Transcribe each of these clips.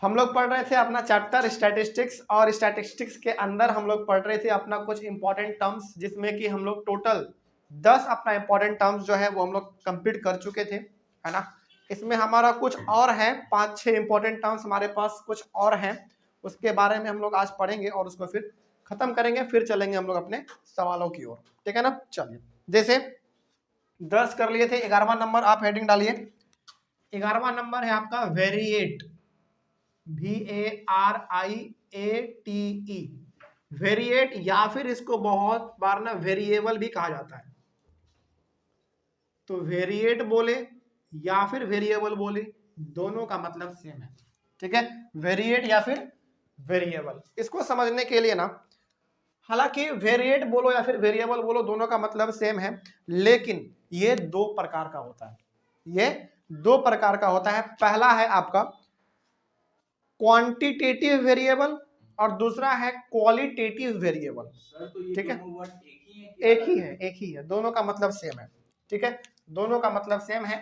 हम लोग पढ़ रहे थे अपना चैप्टर स्टैटिस्टिक्स, और स्टैटिस्टिक्स के अंदर हम लोग पढ़ रहे थे अपना कुछ इंपॉर्टेंट टर्म्स, जिसमें कि हम लोग टोटल 10 अपना इंपॉर्टेंट टर्म्स जो है वो हम लोग कंप्लीट कर चुके थे, है ना। इसमें हमारा कुछ और है, 5-6 इंपॉर्टेंट टर्म्स हमारे पास कुछ और हैं, उसके बारे में हम लोग आज पढ़ेंगे और उसको फिर खत्म करेंगे, फिर चलेंगे हम लोग अपने सवालों की ओर, ठीक है ना। चलिए, जैसे 10 कर लिए थे, 11वां नंबर आप हेडिंग डालिए। 11वां नंबर है आपका वेरिएट, VARIATE, वेरिएट, या फिर इसको बहुत बार ना वेरिएबल भी कहा जाता है। तो वेरिएट बोले या फिर वेरिएबल बोले, दोनों का मतलब सेम है, ठीक है। वेरिएट या फिर वेरिएबल, इसको समझने के लिए ना, हालांकि वेरिएट बोलो या फिर वेरिएबल बोलो, दोनों का मतलब सेम है, लेकिन ये दो प्रकार का होता है। ये दो प्रकार का होता है। पहला है आपका क्वांटिटेटिव वेरिएबल और दूसरा है क्वालिटेटिव वेरिएबल। ठीक है, एक ही है, दोनों का मतलब सेम है, ठीक है, दोनों का मतलब सेम है।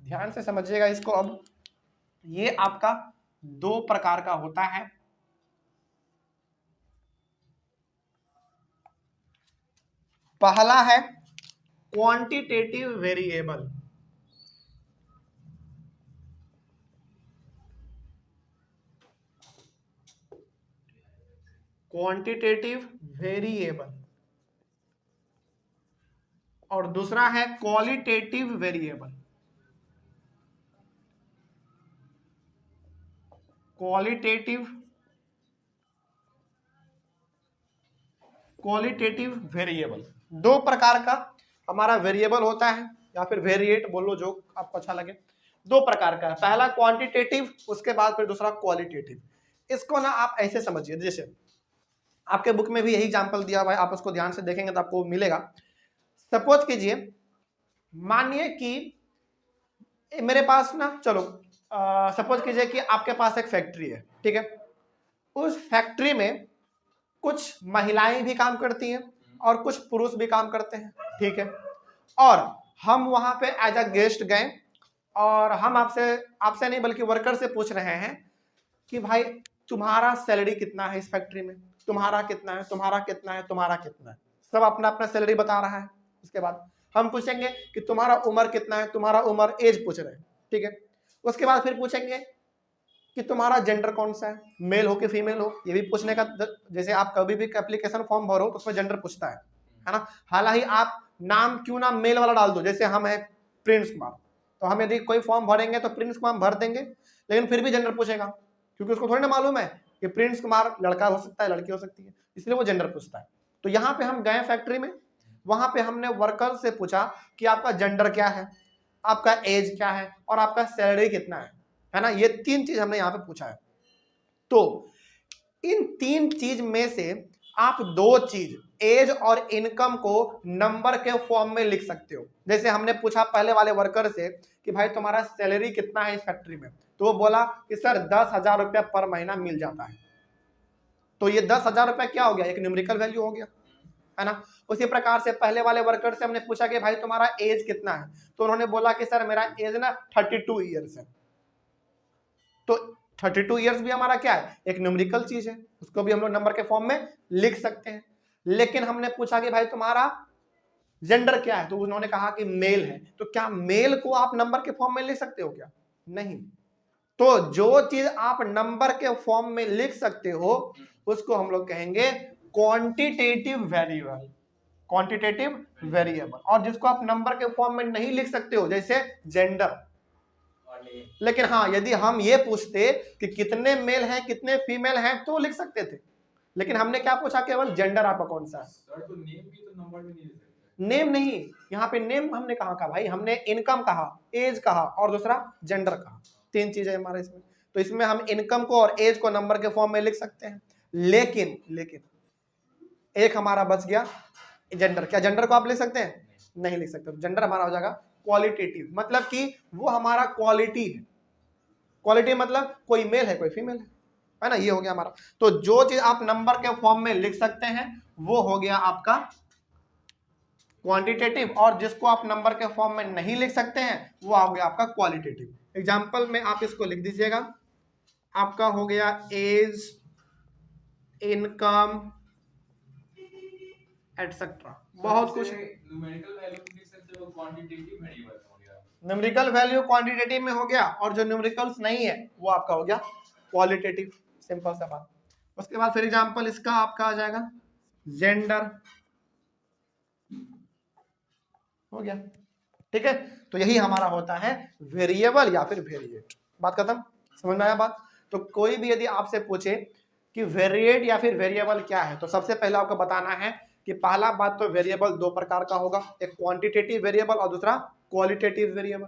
ध्यान से समझिएगा इसको। अब ये आपका दो प्रकार का होता है। पहला है क्वांटिटेटिव वेरिएबल, क्वांटिटेटिव वेरिएबल, और दूसरा है क्वालिटेटिव वेरिएबल। क्वालिटेटिव वेरिएबल, दो प्रकार का हमारा वेरिएबल होता है, या फिर वेरिएट बोलो, जो आपको अच्छा लगे। दो प्रकार का है, पहला क्वांटिटेटिव, उसके बाद फिर दूसरा क्वालिटेटिव। इसको ना आप ऐसे समझिए, जैसे आपके बुक में भी यही एग्जांपल दिया हुआ है, आप उसको ध्यान से देखेंगे तो आपको मिलेगा। सपोज कीजिए, मानिए कि मेरे पास ना, चलो सपोज कीजिए कि आपके पास एक फैक्ट्री है, ठीक है। उस फैक्ट्री में कुछ महिलाएं भी काम करती हैं और कुछ पुरुष भी काम करते हैं, ठीक है। और हम वहां पे एज अ गेस्ट गए, और हम आपसे आपसे नहीं बल्कि वर्कर से पूछ रहे हैं कि भाई तुम्हारा सैलरी कितना है इस फैक्ट्री में, तुम्हारा कितना है, तुम्हारा कितना है, तुम्हारा कितना है। सब अपना अपना सैलरी बता रहा है। उसके बाद हम पूछेंगे कि तुम्हारा उम्र कितना है, तुम्हारा उम्र, एज पूछ रहे हैं, ठीक है। उसके बाद फिर पूछेंगे कि तुम्हारा जेंडर कौन सा है, मेल हो कि फीमेल हो, ये भी पूछने का। जैसे आप कभी भी एप्लीकेशन फॉर्म भरो तो उसमें जेंडर पूछता है ना। हालांकि आप नाम क्यों ना मेल वाला डाल दो, जैसे हम है प्रिंस कुमार, तो हम यदि कोई फॉर्म भरेंगे तो प्रिंस कुमार भर देंगे, लेकिन फिर भी जेंडर पूछेगा, क्योंकि उसको थोड़ी ना मालूम है कि प्रिंस कुमार लड़का हो सकता है, लड़की हो सकती है, इसलिए वो जेंडर पूछता है। तो यहाँ पे हम गए फैक्ट्री में, वहां पे हमने वर्कर से पूछा कि आपका जेंडर क्या है, आपका एज क्या है, और आपका सैलरी कितना है ना। ये तीन चीज हमने यहाँ पे पूछा है। तो इन तीन चीज में से आप दो चीज, एज और इनकम, को नंबर के फॉर्म में लिख सकते हो। जैसे हमने पूछा पहले वाले वर्कर से कि भाई तुम्हारा सैलरी कितना है इस फैक्ट्री में, तो वो बोला कि सर 10,000 रुपया पर महीना मिल जाता है। तो ये 10,000 रुपया क्या हो गया, एक न्यूमेरिकल वैल्यू हो गया, है ना। उसी प्रकार से पहले वाले वर्कर से हमने पूछा कि भाई तुम्हारा एज कितना है, तो उन्होंने बोला कि सर मेरा एज ना 32 ईयर्स है। तो 32 ईयर्स भी हमारा क्या है, एक न्यूमेरिकल चीज है, उसको भी हम लोग नंबर के फॉर्म में लिख सकते हैं। लेकिन हमने पूछा कि भाई तुम्हारा जेंडर क्या है, तो उन्होंने कहा कि मेल है। तो क्या मेल को आप नंबर के फॉर्म में लिख सकते हो क्या, नहीं। तो जो चीज आप नंबर के फॉर्म में लिख सकते हो उसको हम लोग कहेंगे क्वांटिटेटिव वेरिएबल, क्वांटिटेटिव वेरिएबल। और जिसको आप नंबर के फॉर्म में नहीं लिख सकते हो, जैसे जेंडर। लेकिन हाँ, यदि हम ये पूछते कि कितने मेल हैं कितने फीमेल हैं तो लिख सकते थे, लेकिन हमने क्या पूछा, केवल जेंडर आपका कौन सा है। सर तो नेम भी तो नंबर में नहीं लिख सकते। नेम नहीं, यहाँ पे नेम हमने कहा भाई, हमने इनकम कहा, एज कहा, और दूसरा जेंडर कहा, तीन चीजें हमारे इसमें। तो इसमें हम इनकम को और एज को नंबर के फॉर्म में लिख सकते हैं, लेकिन एक हमारा बच गया, जेंडर। क्या जेंडर को आप लिख सकते हैं, नहीं लिख सकते। जेंडर हमारा हो जाएगा क्वालिटेटिव, मतलब कि वो हमारा क्वालिटी है। क्वालिटी मतलब कोई मेल है कोई फीमेल है ना, ये हो गया हमारा। तो जो चीज आप नंबर के फॉर्म में लिख सकते हैं वो हो गया आपका क्वांटिटेटिव, और जिसको आप नंबर के फॉर्म में नहीं लिख सकते हैं वो हो गया आपका क्वालिटेटिव। एग्जांपल में आप इसको लिख दीजिएगा, आपका हो गया एज, इनकम एटसेट्रा, बहुत कुछ। न्यूमेरिकल वैल्यू क्वांटिटेटिव वेरिएबल हो गया, न्यूमेरिकल वैल्यू क्वांटिटेटिव में हो गया, और जो न्यूमेरिकल्स नहीं है वो आपका हो गया क्वालिटेटिव, सिंपल सा बात। उसके बाद फिर एग्जांपल इसका आपका आ जाएगा जेंडर, हो गया, ठीक है। तो यही हमारा होता है वेरिएबल या फिर वेरिएट। बात खत्म, समझ में आया बात? तो कोई भी यदि आपसे पूछे कि वेरिएट या फिर वेरिएबल क्या है, तो सबसे पहले आपको बताना है कि पहला बात तो वेरिएबल दो प्रकार का होगा, एक क्वांटिटेटिव वेरिएबल और दूसरा क्वालिटेटिव वेरिएबल।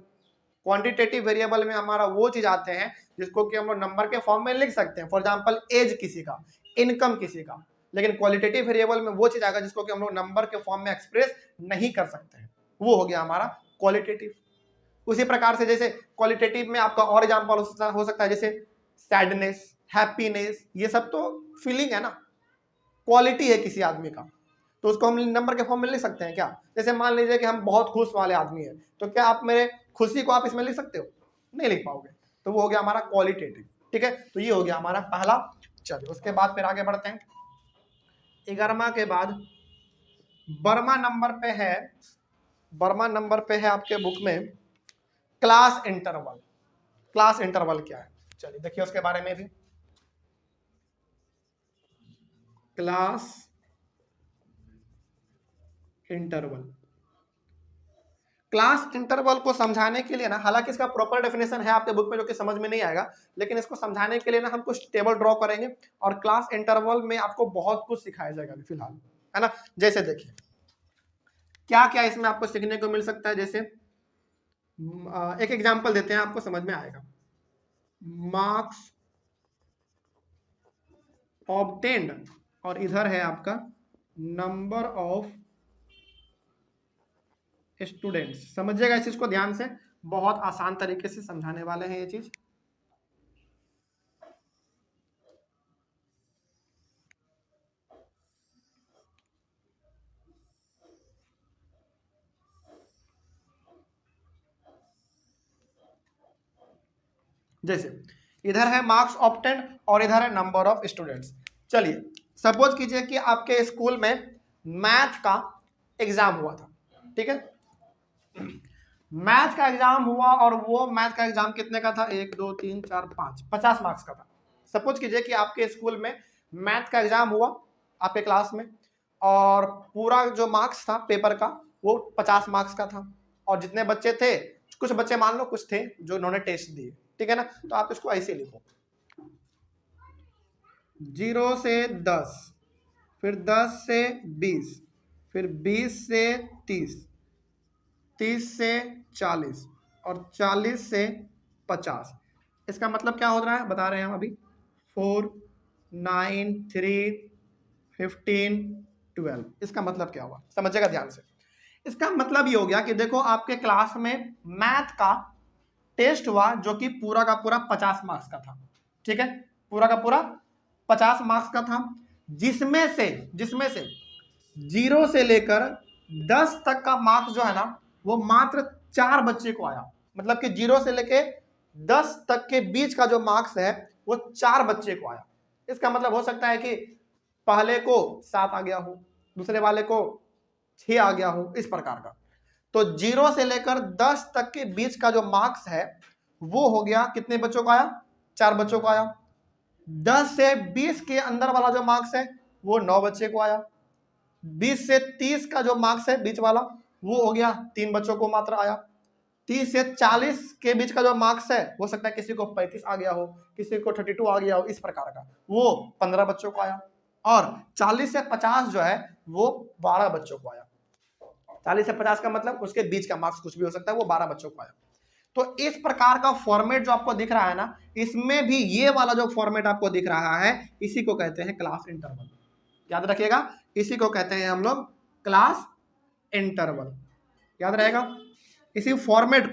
क्वांटिटेटिव वेरिएबल में हमारा वो चीज आते हैं जिसको कि हम लोग नंबर के फॉर्म में लिख सकते हैं, फॉर एग्जांपल एज किसी का, इनकम किसी का। लेकिन क्वालिटेटिव वेरिएबल में वो चीज आएगा जिसको कि हम लोग नंबर के फॉर्म में एक्सप्रेस नहीं कर सकते हैं, वो हो गया हमारा क्वालिटेटिव। उसी प्रकार से जैसे क्वालिटेटिव में आपका और एग्जांपल हो सकता है जैसे सैडनेस, हैप्पीनेस, ये सब तो फीलिंग है ना, क्वालिटी है किसी आदमी का, तो उसको हम नंबर के फॉर्म में लिख सकते हैं क्या? जैसे मान लीजिए कि हम बहुत खुश वाले आदमी हैं, तो क्या आप मेरे खुशी को आप इसमें लिख सकते हो? नहीं लिख पाओगे, तो वो हो गया हमारा क्वालिटेटिव, ठीक है। तो ये हो गया हमारा पहला। चलिए उसके बाद फिर आगे बढ़ते हैं। 11वां के बाद 12वां नंबर पे है, 12वां नंबर पे है आपके बुक में क्लास इंटरवल। क्लास इंटरवल क्या है, चलिए देखिए उसके बारे में भी। क्लास इंटरवल, क्लास इंटरवल को समझाने के लिए ना, हालांकि इसका प्रॉपर डेफिनेशन है आपके बुक में जो कि समझ में नहीं आएगा, लेकिन इसको समझाने के लिए ना हम कुछ टेबल ड्रॉ करेंगे, और क्लास इंटरवल में आपको बहुत कुछ सिखाया जाएगा अभी फिलहाल, है ना। जैसे देखिए क्या क्या इसमें आपको सीखने को मिल सकता है, जैसे एक एग्जांपल देते हैं, आपको समझ में आएगा। मार्क्स ऑब्टेन्ड, और इधर है आपका नंबर ऑफ स्टूडेंट्स। समझिएगा इस चीज को ध्यान से, बहुत आसान तरीके से समझाने वाले हैं ये चीज। जैसे इधर है मार्क्स ऑब्टेन्ड और इधर है नंबर ऑफ स्टूडेंट्स। चलिए सपोज कीजिए कि आपके स्कूल में मैथ का एग्जाम हुआ था, ठीक है। मैथ का एग्जाम हुआ और वो मैथ का एग्जाम कितने का था, 1 2 3 4 5, 50 मार्क्स का था। सपोज कीजिए कि आपके स्कूल में मैथ का एग्जाम हुआ आपके क्लास में, और पूरा जो मार्क्स था पेपर का वो 50 मार्क्स का था, और जितने बच्चे थे, कुछ बच्चे मान लो कुछ थे जो उन्होंने टेस्ट दिए, ठीक है ना। तो आप इसको ऐसे लिखो 0 से 10, फिर 10 से 20, फिर 20 से 30, 30 से 40 और 40 से 50। इसका मतलब क्या हो रहा है बता रहे हैं हम अभी, 4 9 3 15 12। इसका मतलब क्या हुआ समझिएगा ध्यान से। इसका मतलब ये हो गया कि देखो आपके क्लास में मैथ का टेस्ट हुआ जो कि पूरा का पूरा 50 मार्क्स का था, ठीक है, पूरा का पूरा 50 मार्क्स का था, जिसमें से 0 से लेकर 10 तक का मार्क्स जो है ना वो मात्र 4 बच्चे को आया। मतलब कि 0 से लेके 10 तक के बीच का जो मार्क्स है वो 4 बच्चे को आया। इसका मतलब हो सकता है कि पहले को 7 आ गया हो, दूसरे वाले को 6 आ गया हो, इस प्रकार का। तो 0 से लेकर 10 तक के बीच का जो मार्क्स है वो हो गया कितने बच्चों को आया, 4 बच्चों को आया। 10 से 20 के अंदर वाला जो मार्क्स है वो 9 बच्चे को आया। 20 से 30 का जो मार्क्स है बीच वाला वो हो गया 3 बच्चों को मात्र आया। 30 से 40 के बीच का जो मार्क्स है हो सकता है किसी को 35 आ गया हो, किसी को 32 आ गया हो, इस प्रकार का, वो 15 बच्चों को आया। और 40 से 50 जो है वो 12 बच्चों को आया। 40 से 50 का मतलब उसके बीच का मार्क्स कुछ भी हो सकता है, वो 12 बच्चों को आया। तो इस प्रकार का फॉर्मेट जो आपको दिख रहा है ना, इसमें भी ये वाला जो फॉर्मेट आपको दिख रहा है इसी को कहते हैं क्लास इंटरवल। याद रखिएगा, इसी को कहते हैं हम लोग क्लास इंटरवल, याद रहेगा। इसी फॉर्मेट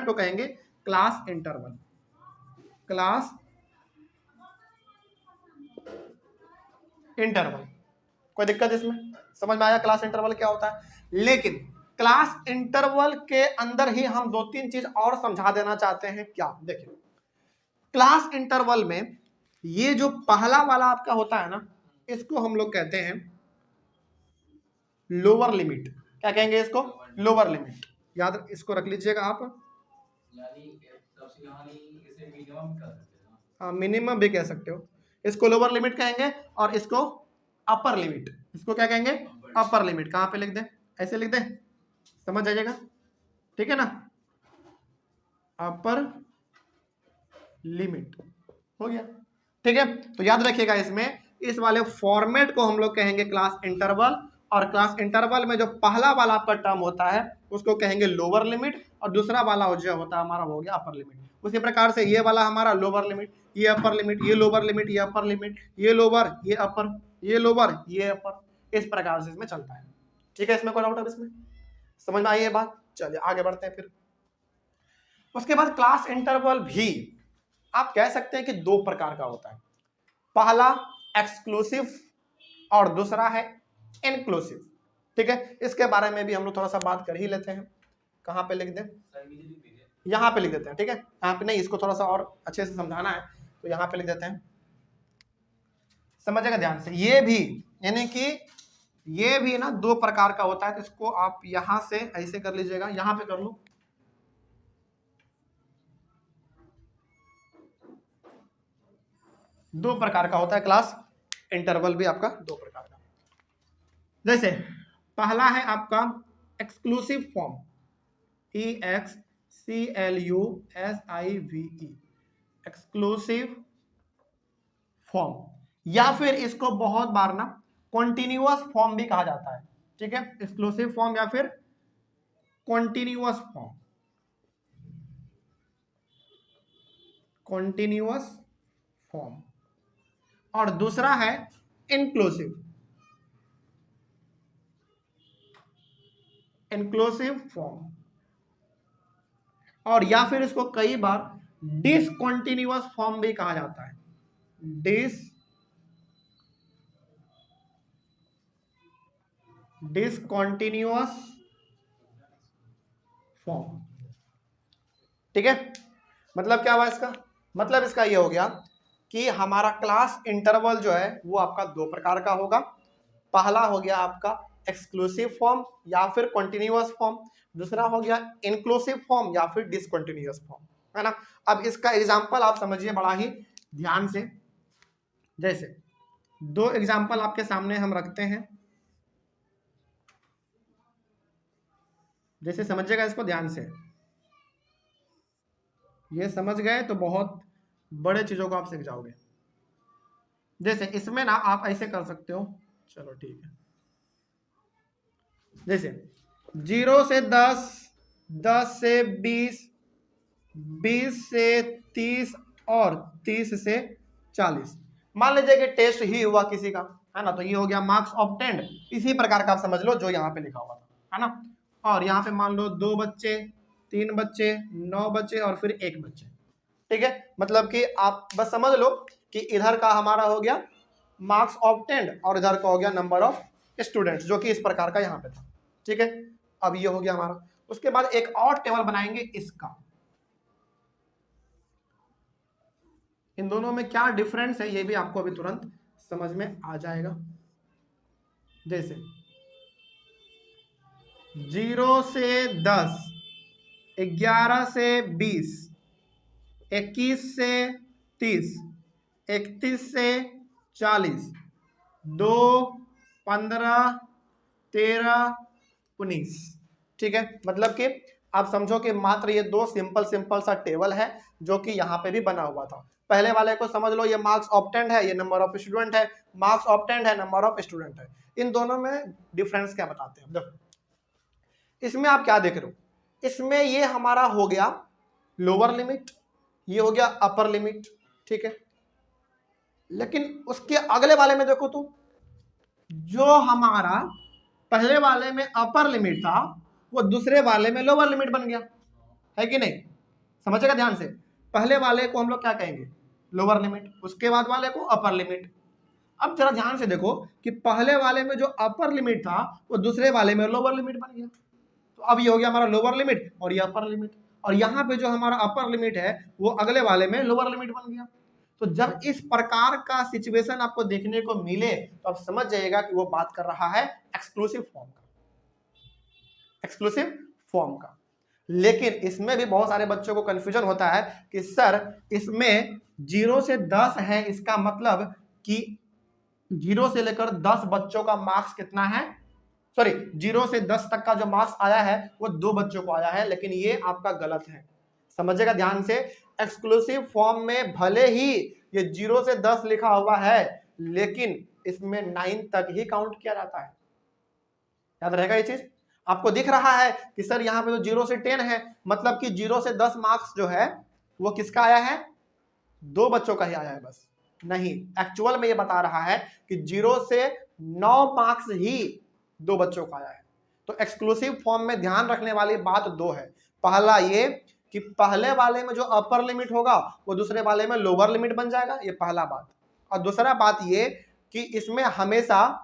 को कहेंगे क्लास इंटरवल। क्लास इंटरवल, कोई दिक्कत इसमें? समझ में आया क्लास इंटरवल क्या होता है? लेकिन क्लास इंटरवल के अंदर ही हम 2-3 चीज और समझा देना चाहते हैं। क्या? देखिए क्लास इंटरवल में ये जो पहला वाला आपका होता है ना, इसको हम लोग कहते हैं लोअर लिमिट। क्या कहेंगे इसको? Lower limit. याद इसको रख लीजिएगा आप। यानी सबसे यहाँ नहीं, इसे मिनिमम कर सकते हैं ना? हाँ, मिनिमम भी कह सकते हो। इसको लोअर लिमिट कहेंगे और इसको अपर लिमिट। इसको क्या कहेंगे? Upper limit. कहाँ पे लिख दें? ऐसे लिख दें, समझ आ जाएगा, ठीक है ना? अपर लिमिट हो गया, ठीक है। तो याद रखिएगा, इसमें इस वाले फॉर्मेट को हम लोग कहेंगे क्लास इंटरवल, और क्लास इंटरवल में जो पहला वाला आपका टर्म होता है उसको कहेंगे लोअर लिमिट, और दूसरा वाला जो होता है हमारा हो गया अपर लिमिट। उसी प्रकार से ये वाला हमारा लोअर लिमिट, ये अपर लिमिट, ये लोअर लिमिट, ये अपर लिमिट, ये लोअर, ये अपर, ये लोअर, ये अपर, इस प्रकार से इसमें चलता है, ठीक है। इसमें कोई डाउट है? इसमें समझ में आई ये बात? चलिए आगे बढ़ते हैं फिर। उसके बाद क्लास इंटरवल भी आप कह सकते हैं कि दो प्रकार का होता है। पहला एक्सक्लूसिव और दूसरा है इनक्लूसिव, ठीक है। इसके बारे में भी हम लोग थोड़ा सा बात कर ही लेते हैं। कहाँ पे लिख दें? यहाँ पे लिख देते हैं, ठीक है। यहाँ पे नहीं, इसको थोड़ा सा और अच्छे से समझाना है तो यहाँ पे लिख देते हैं, समझेगा ध्यान से। ये भी यानी कि ये भी ना दो प्रकार का होता है, तो इसको आप यहां से ऐसे कर लीजिएगा, यहां पे कर लो। दो प्रकार का होता है क्लास इंटरवल भी आपका, दो प्रकार का। जैसे पहला है आपका exclusive form, EXCLUSIVE, exclusive form, या फिर इसको बहुत बार ना कॉन्टिन्यूअस फॉर्म भी कहा जाता है, ठीक है। एक्सक्लूसिव फॉर्म या फिर कॉन्टिन्यूअस फॉर्म, कॉन्टिन्यूअस फॉर्म। और दूसरा है इंक्लूसिव, इंक्लूसिव फॉर्म, और या फिर इसको कई बार डिसकॉन्टिन्यूअस फॉर्म भी कहा जाता है, डिसकॉन्टिन्यूअस फॉर्म, ठीक है। मतलब क्या हुआ इसका? मतलब इसका ये हो गया कि हमारा क्लास इंटरवल जो है वो आपका दो प्रकार का होगा। पहला हो गया आपका एक्सक्लूसिव फॉर्म या फिर कॉन्टिन्यूअस फॉर्म, दूसरा हो गया इंक्लूसिव फॉर्म या फिर डिसकॉन्टिन्यूअस फॉर्म, है ना। अब इसका एग्जांपल आप समझिए बड़ा ही ध्यान से। जैसे दो एग्जांपल आपके सामने हम रखते हैं, जैसे समझिएगा इसको ध्यान से। ये समझ गए तो बहुत बड़े चीजों को आप सीख जाओगे। जैसे इसमें ना आप ऐसे कर सकते हो, चलो ठीक है। जैसे 0 से 10, 10 से 20, 20 से 30 और 30 से 40। मान लीजिए कि टेस्ट ही हुआ किसी का, है ना, तो ये हो गया मार्क्स ऑब्टेन्ड। इसी प्रकार का आप समझ लो जो यहाँ पे लिखा हुआ था, है ना। और यहाँ पे मान लो 2 बच्चे, 3 बच्चे, 9 बच्चे और फिर 1 बच्चे, ठीक है। मतलब कि आप बस समझ लो कि इधर का हमारा हो गया मार्क्स ऑब्टेन्ड और इधर का हो गया नंबर ऑफ स्टूडेंट्स, जो कि इस प्रकार का यहाँ पे था, ठीक है। अब ये हो गया हमारा। उसके बाद एक और टेबल बनाएंगे इसका। इन दोनों में क्या डिफरेंस है ये भी आपको अभी तुरंत समझ में आ जाएगा। जैसे 0 से 10, 11 से 20, 21 से 30, 31 से 40, 2, 15, 13, 19, ठीक है। मतलब कि आप समझो कि मात्र ये दो सिंपल सा टेबल है जो कि यहाँ पे भी बना हुआ था। पहले वाले को समझ लो, ये मार्क्स ऑब्टेन्ड है, ये नंबर ऑफ स्टूडेंट है, मार्क्स ऑब्टेन्ड है, नंबर ऑफ स्टूडेंट है। इन दोनों में डिफरेंस क्या बताते हैं? देखो इसमें आप क्या देख रहे हो, इसमें ये हमारा हो गया लोअर लिमिट, ये हो गया अपर लिमिट, ठीक है। लेकिन उसके अगले वाले में देखो तो जो हमारा पहले वाले में अपर लिमिट था वो दूसरे वाले में लोअर लिमिट बन गया, है कि नहीं? समझेगा ध्यान से। पहले वाले को हम लोग क्या कहेंगे? लोअर लिमिट, उसके बाद वाले को अपर लिमिट। अब जरा ध्यान से देखो कि पहले वाले में जो अपर लिमिट था वो दूसरे वाले में लोअर लिमिट बन गया। तो अब ये हो गया हमारा लोअर लिमिट और ये अपर लिमिट। और यहाँ पे जो हमारा अपर लिमिट है वो अगले वाले में लोअर लिमिट बन गया। तो जब इस प्रकार का सिचुएशन आपको देखने को मिले तो आप समझ जाइएगा कि वो बात कर रहा है एक्सक्लूसिव फॉर्म का, एक्सक्लूसिव फॉर्म का। लेकिन इसमें भी बहुत सारे बच्चों को कंफ्यूजन होता है कि सर इसमें 0 से 10 है, इसका मतलब कि 0 से लेकर 10 बच्चों का मार्क्स कितना है, सॉरी 0 से 10 तक का जो मार्क्स आया है वो 2 बच्चों को आया है, लेकिन ये आपका गलत है, समझिएगा ध्यान से। एक्सक्लूसिव फॉर्म में भले ही ये 0 से 10 लिखा हुआ है लेकिन इसमें 9 तक ही काउंट किया जाता है, याद रहेगा ये चीज। आपको दिख रहा है कि सर यहाँ पे तो 0 से 10 है, मतलब कि 0 से 10 मार्क्स जो है वो किसका आया है, 2 बच्चों का ही आया है बस। नहीं, एक्चुअल में ये बता रहा है कि 0 से 9 मार्क्स ही 2 बच्चों का आया है। तो एक्सक्लूसिव फॉर्म में ध्यान रखने वाली बात 2 है। पहला ये कि पहले वाले में जो अपर लिमिट होगा वो दूसरे वाले में लोअर लिमिट बन जाएगा, ये पहला बात। और दूसरा बात ये कि इसमें हमेशा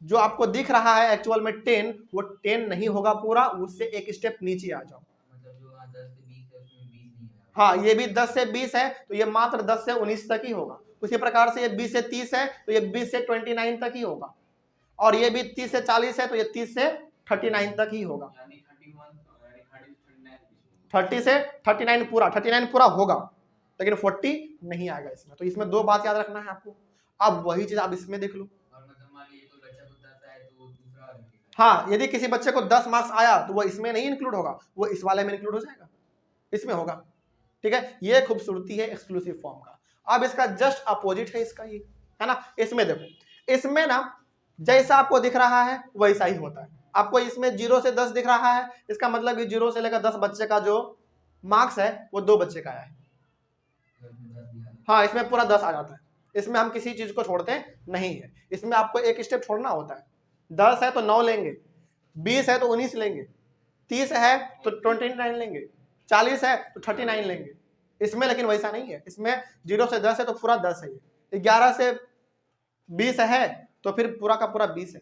जो आपको दिख रहा है एक्चुअल में 10, वो 10 नहीं होगा पूरा, उससे एक स्टेप नीचे आ जाओ। मतलब जो 10 से 20 है उसमें 20 नहीं है। हाँ, ये भी 10 से 20 है तो ये मात्र 10 से 19 तक ही होगा। उसी प्रकार से ये 20 से 30 है तो ये 20 से 29 तक ही होगा, और ये भी 30 से 40 है तो ये 30 से 39 तक ही होगा। यानी 30 से 39 पूरा, 39 पूरा होगा, लेकिन 40 नहीं आएगा इसमें। तो इसमें 2 बात याद रखना है आपको। अब वही चीज आप इसमें देख लो। और मतलब मान लीजिए कोई बच्चा को 10 आए तो दूसरा वाला नहीं। हाँ, यदि किसी बच्चे को 10 मार्क्स आया तो वो इसमें नहीं इंक्लूड होगा, वो इस वाले में इंक्लूड हो जाएगा, इसमें होगा। ठीक है, ये खूबसूरती है एक्सक्लूसिव फॉर्म का। अब इसका जस्ट अपोजिट है इसका, ये है ना। इसमें देखो, इसमें ना जैसा आपको दिख रहा है वैसा ही होता है। आपको इसमें 0 से 10 दिख रहा है, इसका मतलब कि 0 से लेकर 10 बच्चे का जो मार्क्स है वो 2 बच्चे का आया है। हाँ, इसमें पूरा 10 आ जाता है, इसमें हम किसी चीज को छोड़ते नहीं है। इसमें आपको एक स्टेप छोड़ना होता है। 10 है तो 9 लेंगे, 20 है तो 19 लेंगे, 30 है तो 29 लेंगे, 40 है तो 39 लेंगे। इसमें लेकिन वैसा नहीं है, इसमें 0 से 10 है तो पूरा 10 है, 11 से 20 है तो फिर पूरा का पूरा 20 है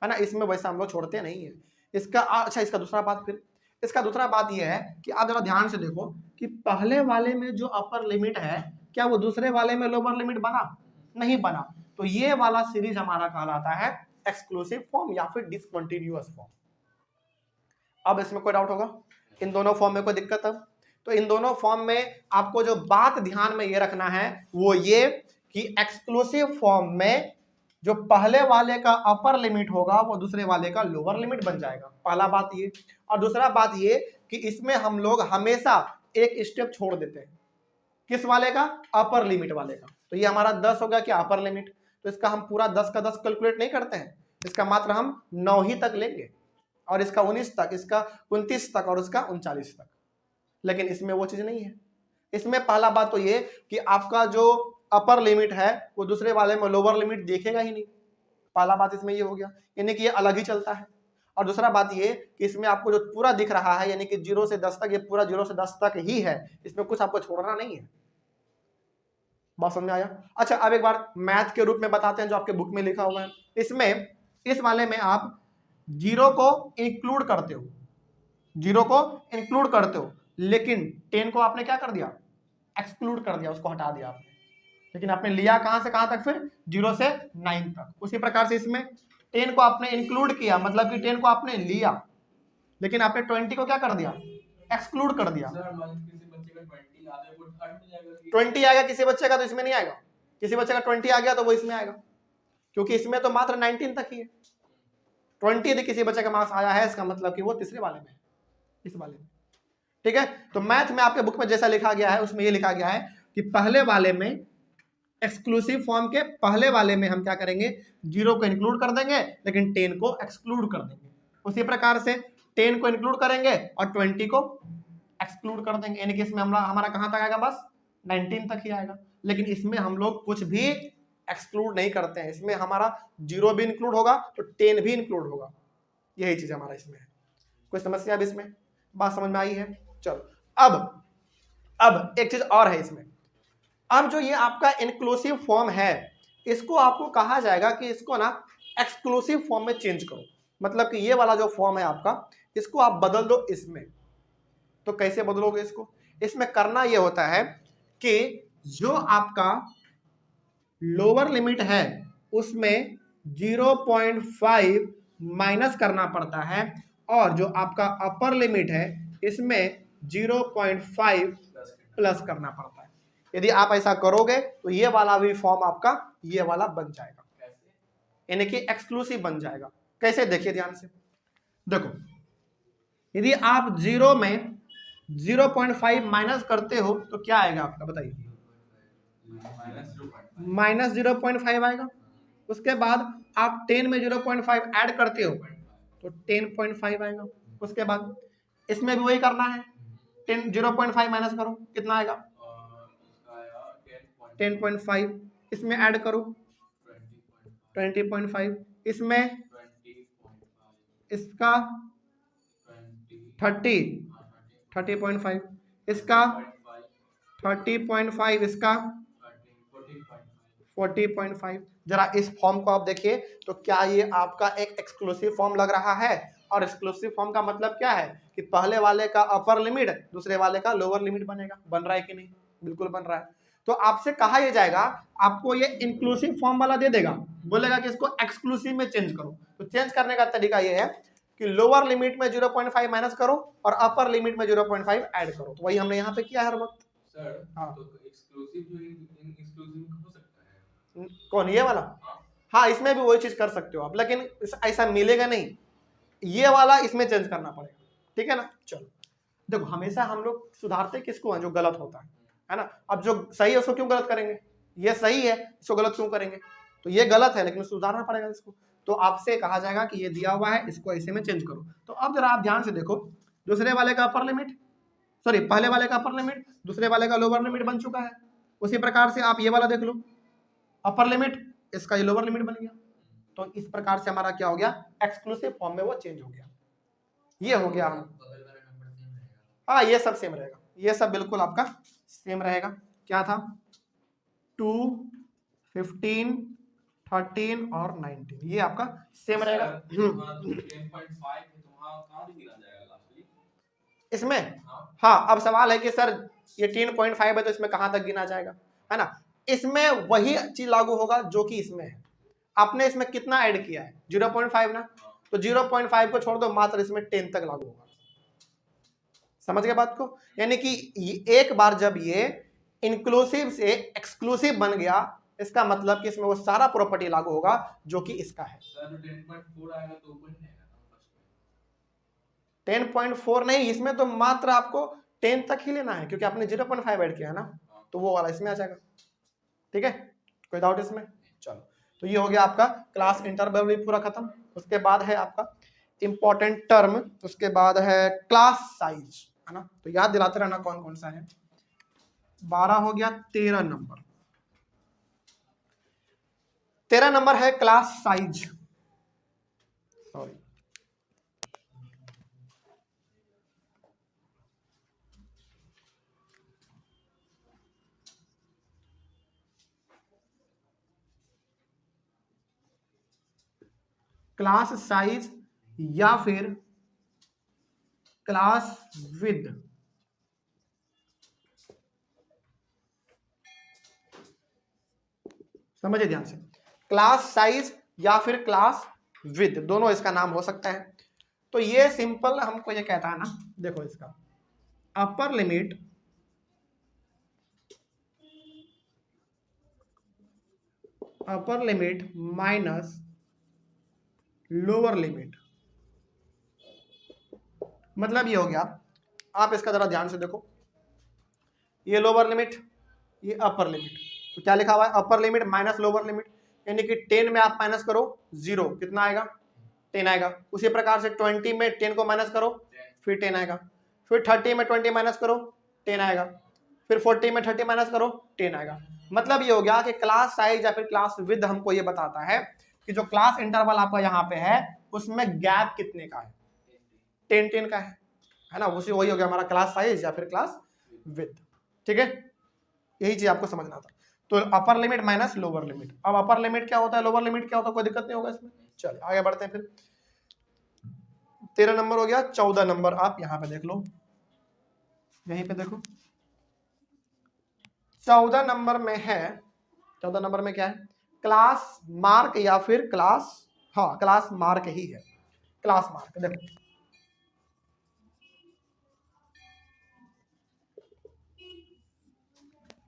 ना। इसमें वैसा हम लोग छोड़ते नहीं है। इसका अच्छा, इसका दूसरा बात, फिर इसका दूसरा बात यह है कि आप जरा ध्यान से देखो कि पहले वाले में जो अपर लिमिट है क्या वो दूसरे वाले में लोअर लिमिट बना, नहीं बना। तो ये वाला सीरीज हमारा कहलाता है एक्सक्लूसिव फॉर्म या फिर डिसकंटिन्यूअस फॉर्म। अब इसमें कोई डाउट होगा, इन दोनों फॉर्म में कोई दिक्कत है? तो इन दोनों फॉर्म में आपको जो बात ध्यान में ये रखना है वो ये कि एक्सक्लूसिव फॉर्म में जो पहले वाले का अपर लिमिट होगा वो दूसरे वाले का लोअर लिमिट बन जाएगा, पहला बात ये। और दूसरा बात ये कि इसमें हम लोग हमेशा एक स्टेप छोड़ देते हैं, किस वाले का, अपर लिमिट वाले का। तो ये हमारा 10 हो गया क्या अपर लिमिट, तो इसका हम पूरा 10 का 10 कैलकुलेट नहीं करते हैं, इसका मात्र हम 9 ही तक लेंगे, और इसका 19 तक, इसका 29 तक और उसका 39 तक। लेकिन इसमें वो चीज नहीं है। इसमें पहला बात तो ये कि आपका जो अपर लिमिट है वो दूसरे वाले में लोअर लिमिट देखेगा ही नहीं, पहला बात इसमें ये हो गया, यानी कि ये अलग ही चलता है। और दूसरा बात ये कि इसमें आपको जो पूरा दिख रहा है यानी कि 0 से 10 तक, ये पूरा 0 से 10 तक ही है, इसमें कुछ आपको छोड़ना नहीं है। बात समझ में आया? अच्छा, अब एक बार मैथ के रूप में बताते हैं जो आपके बुक में लिखा हुआ है। इसमें इस वाले में आप 0 को इंक्लूड करते हो, 0 को इंक्लूड करते हो, लेकिन 10 को आपने क्या कर दिया, एक्सक्लूड कर दिया, उसको हटा दिया आपने। लेकिन आपने लिया कहां से कहां तक, फिर 0 से 9 तक। उसी प्रकार से इसमें 10 को आपने इंक्लूड किया, मतलब कि 10 को आपने लिया, लेकिन आपने 20 को क्या कर दिया, एक्सक्लूड कर दिया। 20 आएगा किसी बच्चे का तो इसमें नहीं आएगा, किसी बच्चे का 20 आ गया तो वो इसमें आएगा, क्योंकि इसमें तो मात्र 19 तक ही है। 20 यदि किसी बच्चे का मार्क्स आया है इसका मतलब कि वो तीसरे वाले में, इस वाले में। ठीक है, तो मैथ में आपके बुक में जैसा लिखा गया है उसमें ये लिखा गया है कि पहले वाले में, एक्सक्लूसिव फॉर्म के पहले वाले में हम क्या करेंगे, 0 को इंक्लूड कर देंगे लेकिन 10 को एक्सक्लूड कर देंगे। उसी प्रकार से 10 को इंक्लूड करेंगे और 20 को एक्सक्लूड कर देंगे, यानी कि इसमें हमारा कहां तक आएगा, बस 19 तक ही आएगा। लेकिन इसमें हम लोग कुछ भी एक्सक्लूड नहीं करते हैं, इसमें हमारा 0 भी इंक्लूड होगा तो 10 भी इंक्लूड होगा, यही चीज हमारा इसमें है। कोई समस्या अब इसमें, बात समझ में आई है? चलो, अब एक चीज और है इसमें। अब जो ये आपका इंक्लूसिव फॉर्म है इसको आपको कहा जाएगा कि इसको ना एक्सक्लूसिव फॉर्म में चेंज करो, मतलब कि ये वाला जो फॉर्म है आपका इसको आप बदल दो इसमें। तो कैसे बदलोगे इसको? इसमें करना ये होता है कि जो आपका लोअर लिमिट है उसमें 0.5 माइनस करना पड़ता है, और जो आपका अपर लिमिट है इसमें 0.5 प्लस करना पड़ता है। यदि आप ऐसा करोगे तो ये वाला भी फॉर्म आपका ये वाला बन जाएगा, यानी कि एक्सक्लूसिव बन जाएगा। कैसे? देखिए ध्यान से, देखो यदि आप 0 में 0.5 माइनस करते हो तो क्या आएगा आपका, बताइए? माइनस 0.5 आएगा। उसके बाद आप 10 में 0.5 ऐड करते हो तो 10.5 आएगा। उसके बाद इसमें भी वही करना है, 0.5 माइनस करो, कितना आएगा? 10.5। इसमें ऐड करो 20.5, इसमें इसका 30.5, इसका 30.5, इसका 40.5। जरा इस फॉर्म को आप देखिए तो क्या ये आपका एक एक्सक्लूसिव फॉर्म लग रहा है? और एक्सक्लूसिव फॉर्म का मतलब क्या है कि पहले वाले का अपर लिमिट दूसरे वाले का लोअर लिमिट बनेगा। बन रहा है कि नहीं? बिल्कुल बन रहा है। तो आपसे कहा यह जाएगा, आपको ये इंक्लूसिव फॉर्म वाला दे देगा, बोलेगा कि इसको एक्सक्लूसिव में चेंज करो। तो चेंज करने का तरीका ये है कि लोअर लिमिट में 0.5 माइनस करो और अपर लिमिट में 0.5 ऐड करो। तो वही हमने यहाँ पे किया हर वक्त। सर, हाँ, तो एक्सक्लूसिव जो एक्सक्लूसिव हो सकता है? कौन, ये वाला? हाँ, इसमें भी वही चीज कर सकते हो आप, लेकिन ऐसा मिलेगा नहीं, ये वाला इसमें चेंज करना पड़ेगा। ठीक है ना? चलो देखो, हमेशा हम लोग सुधारते किसको हैं? जो गलत होता है ना। अब जो सही है उसको क्यों गलत करेंगे? ये सही है, इसको गलत क्यों करेंगे? तो ये गलत है लेकिन सुधारना पड़ेगा इसको। तो आपसे कहा जाएगा कि ये दिया हुआ है, इसको ऐसे में चेंज करो। तो अब जरा आप ध्यान से देखो, दूसरे वाले का अपर लिमिट, सॉरी पहले वाले का अपर लिमिट दूसरे वाले का लोअर लिमिट बन चुका है। उसी प्रकार से आप ये वाला देख लो, अपर लिमिट इसका ये लोअर लिमिट बन गया। तो इस प्रकार से हमारा क्या हो गया? एक्सक्लूसिव फॉर्म में वो चेंज हो गया। ये हो गया। हाँ, ये सब सेम रहेगा, ये सब बिल्कुल आपका सेम रहेगा। क्या था? 2, 15, 13 और 19, ये आपका सेम रहेगा। इसमें हाँ, अब सवाल है कि सर ये 10.5 है तो इसमें कहां तक गिना जाएगा, है ना? इसमें वही चीज लागू होगा जो कि इसमें है। आपने इसमें कितना ऐड किया है? 0.5 ना, तो 0.5 को छोड़ दो, मात्र इसमें 10 तक लागू होगा। समझ गए बात को? यानी कि एक बार जब ये इंक्लूसिव से एक्सक्लूसिव बन गया, इसका मतलब कि इसमें वो सारा प्रॉपर्टी लागू होगा जो कि इसका है। 10.4 नहीं, इसमें तो मात्र आपको 10 तक ही लेना है, क्योंकि आपने 0.5 ऐड किया है ना, तो वो वाला इसमें आ जाएगा। ठीक है, कोई डाउट इसमें? चलो, तो ये हो गया आपका क्लास इंटरवल भी पूरा खत्म। उसके बाद है आपका इंपॉर्टेंट टर्म, उसके बाद है क्लास साइज, है ना। तो याद दिलाते रहना कौन कौन सा है। 12 हो गया। 13 नंबर, 13 नंबर है class size. Sorry, class size या फिर क्लास विद। समझिए ध्यान से, क्लास साइज या फिर क्लास विद, दोनों इसका नाम हो सकता है। तो ये सिंपल हमको ये कहता है ना, देखो इसका upper limit minus lower limit, मतलब ये हो गया। आप इसका जरा ध्यान से देखो, ये लोअर लिमिट, ये अपर लिमिट। तो क्या लिखा हुआ है? Upper limit minus lower limit, यानी कि 10 में आप माइनस करो 0, कितना आएगा? 10 आएगा। उसी प्रकार से 20 में 10 को माइनस करो, फिर 10 आएगा। फिर 30 में 20 माइनस करो, 10 आएगा। फिर 40 में 30 माइनस करो, 10 आएगा। मतलब ये हो गया कि क्लास साइज या फिर क्लास विद हमको ये बताता है कि जो क्लास इंटरवल आपका यहाँ पे है उसमें गैप कितने का है? 10 का है ना। उसी वही हो गया हमारा क्लास साइज या फिर क्लास विद। ठीक है, यही चीज आपको समझना था। तो upper limit minus lower limit. अब अपर लिमिट क्या होता है, लोअर लिमिट क्या होता है, कोई दिक्कत नहीं होगा इसमें। चलिए आगे बढ़ते हैं। फिर 13 नंबर हो गया। 14 नंबर आप यहाँ पे देख लो। यहीं पे देखो 14 नंबर में है, 14 नंबर में क्या है, क्लास मार्क या फिर क्लास, हाँ क्लास मार्क ही है, क्लास मार्क। देखो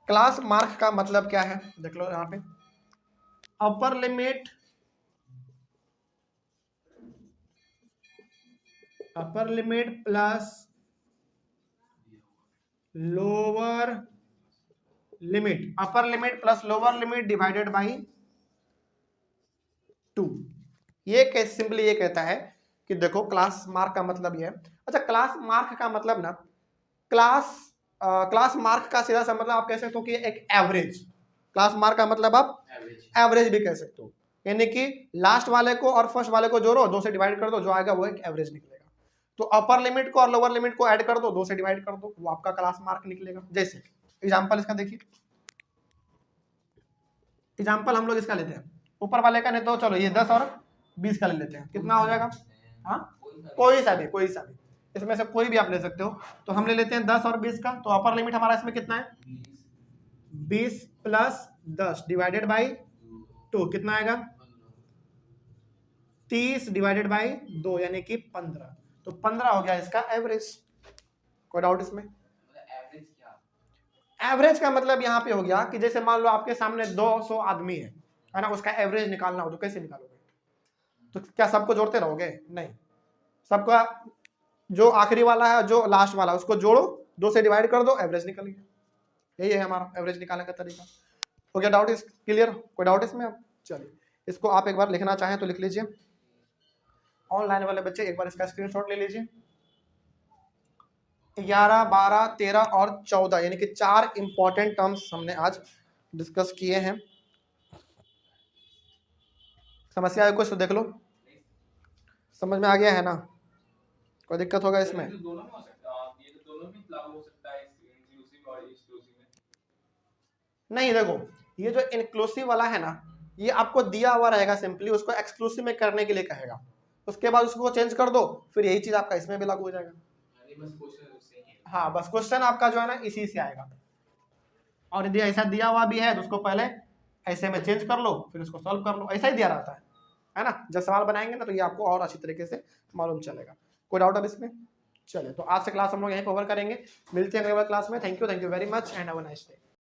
क्लास मार्क का मतलब क्या है, देख लो यहाँ पे, upper limit, upper limit plus lower limit, upper limit plus lower limit divided by 2। ये सिंपली ये कहता है कि देखो क्लास मार्क का मतलब ये है, अच्छा क्लास मार्क का मतलब ना, क्लास मार्क का सीधा सा मतलब आप कह सकते हो कि एक एवरेज, क्लास मार्क का मतलब आप एवरेज भी कह सकते हो, यानी कि लास्ट वाले को और फर्स्ट वाले को जोड़ो, 2 से डिवाइड कर दो, जो आएगा वो एक एवरेज निकलेगा। तो अपर लिमिट को और लोअर लिमिट को ऐड कर दो, 2 से डिवाइड कर दो, वो आपका क्लास मार्क निकलेगा। जैसे एग्जांपल इसका देखिए, एग्जांपल हम लोग इसका लेते हैं, ऊपर वाले का नहीं तो चलो ये 10 और 20 का ले लेते हैं, कितना हो जाएगा, हाँ कोई सा भी इसमें से कोई भी आप ले सकते हो। तो हम ले लेते हैं 10 और 20 का, तो अपर लिमिट हमारा इसमें कितना है, 20 प्लस 10 डिवाइडेड बाई 2 कितना आएगा, 30 डिवाइडेड बाई 2 यानी कि 15। तो 15 हो गया इसका एवरेज। कोई डाउट इसमें? एवरेज का मतलब यहाँ पे हो गया कि जैसे मान लो आपके सामने 200 आदमी है ना, उसका एवरेज निकालना हो तो कैसे निकालोगे, तो क्या सबको जोड़ते रहोगे, नहीं, सबका जो आखिरी वाला है जो लास्ट वाला उसको जोड़ो, 2 से डिवाइड कर दो, एवरेज निकल गया। यही है हमारा एवरेज निकालने का तरीका। हो गया डाउट इस क्लियर, कोई डाउट इसमें? अब चलिए इसको आप एक बार लिखना चाहें तो लिख लीजिए, ऑनलाइन वाले बच्चे एक बार इसका स्क्रीनशॉट ले लीजिए। 11, 12, 13 और 14 यानी कि 4 इंपॉर्टेंट टर्म्स हमने आज डिस्कस किए हैं। समस्या है कुछ तो देख लो, समझ में आ गया है ना, कोई दिक्कत होगा इसमें? दोनों में हो सकता है, ये तो दोनों में लागू हो सकता है, इंक्लूसिव और एक्सक्लूसिव में। नहीं देखो, ये जो इंक्लूसिव वाला है ना, ये आपको दिया हुआ रहेगा, सिंपली उसको एक्सक्लूसिव में करने के लिए कहेगा, उसके बाद उसको चेंज कर दो, फिर यही चीज आपका इसमें भी लागू हो जाएगा। हाँ बस क्वेश्चन आपका जो है ना इसी से आएगा, और यदि ऐसा दिया हुआ भी है तो उसको पहले ऐसे में चेंज कर लो, फिर उसको सॉल्व कर लो, ऐसा ही दिया रहता है ना। जब सवाल बनाएंगे ना तो ये आपको और अच्छी तरीके से मालूम चलेगा। कोई डाउट अब इसमें? चलिए तो आज से क्लास हम लोग यहीं कवर करेंगे, मिलते हैं अगले क्लास में। Thank you very much and have a nice day.